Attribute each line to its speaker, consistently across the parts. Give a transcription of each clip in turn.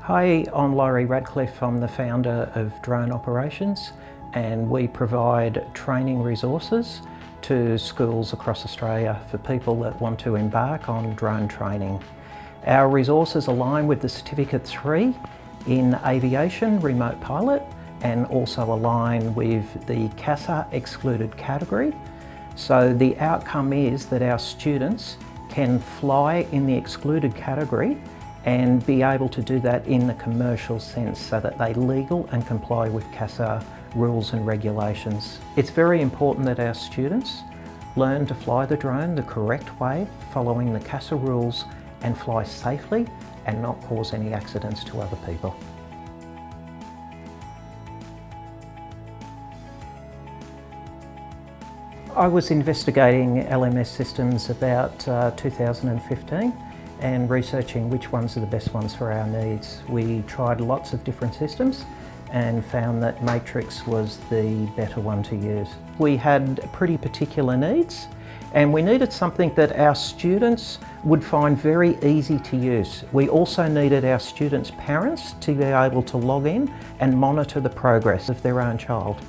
Speaker 1: Hi, I'm Laurie. I'm the founder of Drone Operations, and we provide training resources to schools across Australia for people that want to embark on drone training. Our resources align with the Certificate 3 in Aviation Remote Pilot and also align with the CASA excluded category. So the outcome is that our students can fly in the excluded category and be able to do that in the commercial sense so that they legal and comply with CASA rules and regulations. It's very important that our students learn to fly the drone the correct way, following the CASA rules, and fly safely and not cause any accidents to other people. I was investigating LMS systems about 2015 and researching which ones are the best ones for our needs. We tried lots of different systems and found that MATRIX was the better one to use. We had pretty particular needs, and we needed something that our students would find very easy to use. We also needed our students' parents to be able to log in and monitor the progress of their own child.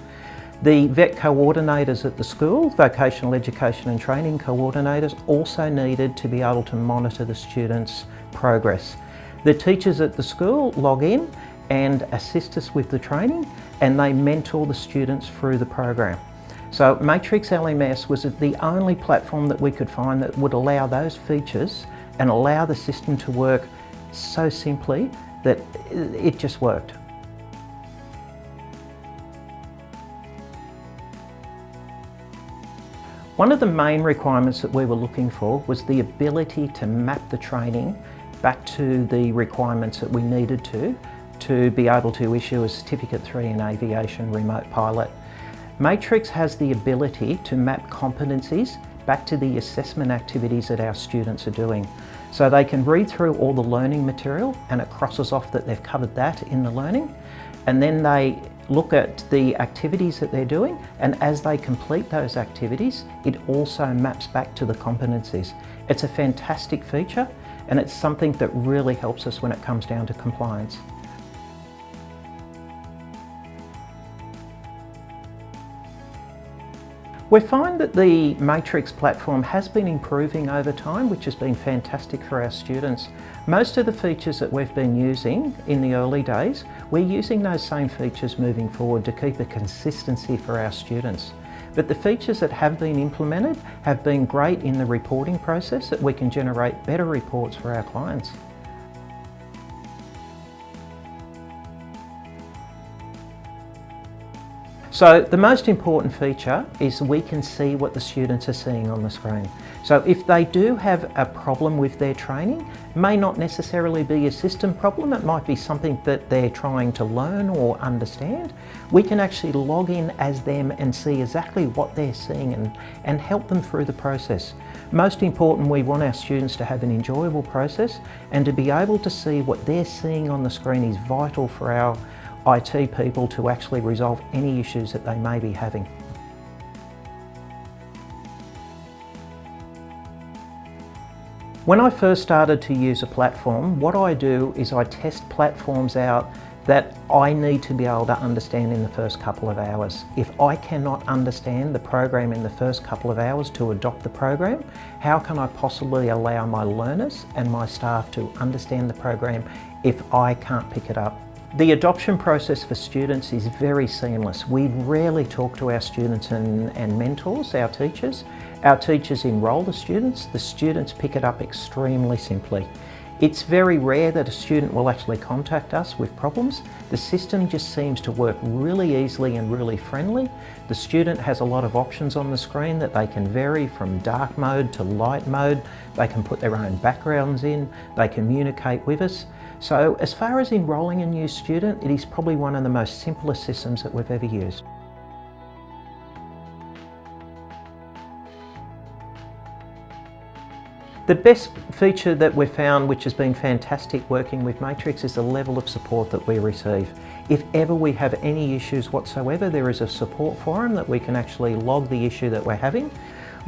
Speaker 1: The VET coordinators at the school, vocational education and training coordinators, also needed to be able to monitor the students' progress. The teachers at the school log in and assist us with the training, and they mentor the students through the program. So MATRIX LMS was the only platform that we could find that would allow those features and allow the system to work so simply that it just worked. One of the main requirements that we were looking for was the ability to map the training back to the requirements that we needed to be able to issue a Certificate 3 in Aviation Remote Pilot. MATRIX has the ability to map competencies back to the assessment activities that our students are doing. So they can read through all the learning material and it crosses off that they've covered that in the learning, and then they look at the activities that they're doing, and as they complete those activities, it also maps back to the competencies. It's a fantastic feature, and it's something that really helps us when it comes down to compliance. We find that the MATRIX platform has been improving over time, which has been fantastic for our students. Most of the features that we've been using in the early days, we're using those same features moving forward to keep a consistency for our students. But the features that have been implemented have been great in the reporting process, that we can generate better reports for our clients. So the most important feature is we can see what the students are seeing on the screen. So if they do have a problem with their training, it may not necessarily be a system problem, it might be something that they're trying to learn or understand. We can actually log in as them and see exactly what they're seeing and help them through the process. Most important, we want our students to have an enjoyable process, and to be able to see what they're seeing on the screen is vital for our IT people to actually resolve any issues that they may be having. When I first started to use a platform, what I do is I test platforms out that I need to be able to understand in the first couple of hours. If I cannot understand the program in the first couple of hours to adopt the program, how can I possibly allow my learners and my staff to understand the program if I can't pick it up? The adoption process for students is very seamless. We rarely talk to our students and mentors, our teachers. Our teachers enrol the students pick it up extremely simply. It's very rare that a student will actually contact us with problems. The system just seems to work really easily and really friendly. The student has a lot of options on the screen that they can vary from dark mode to light mode. They can put their own backgrounds in, they communicate with us. So as far as enrolling a new student, it is probably one of the most simplest systems that we've ever used. The best feature that we've found, which has been fantastic working with MATRIX, is the level of support that we receive. If ever we have any issues whatsoever, there is a support forum that we can actually log the issue that we're having.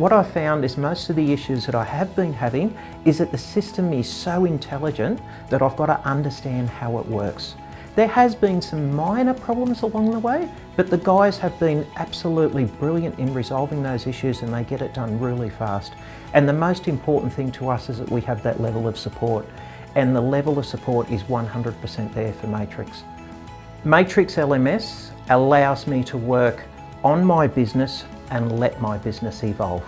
Speaker 1: What I found is most of the issues that I have been having is that the system is so intelligent that I've got to understand how it works. There has been some minor problems along the way, but the guys have been absolutely brilliant in resolving those issues, and they get it done really fast. And the most important thing to us is that we have that level of support, and the level of support is 100% there for MATRIX. MATRIX LMS allows me to work on my business and let my business evolve.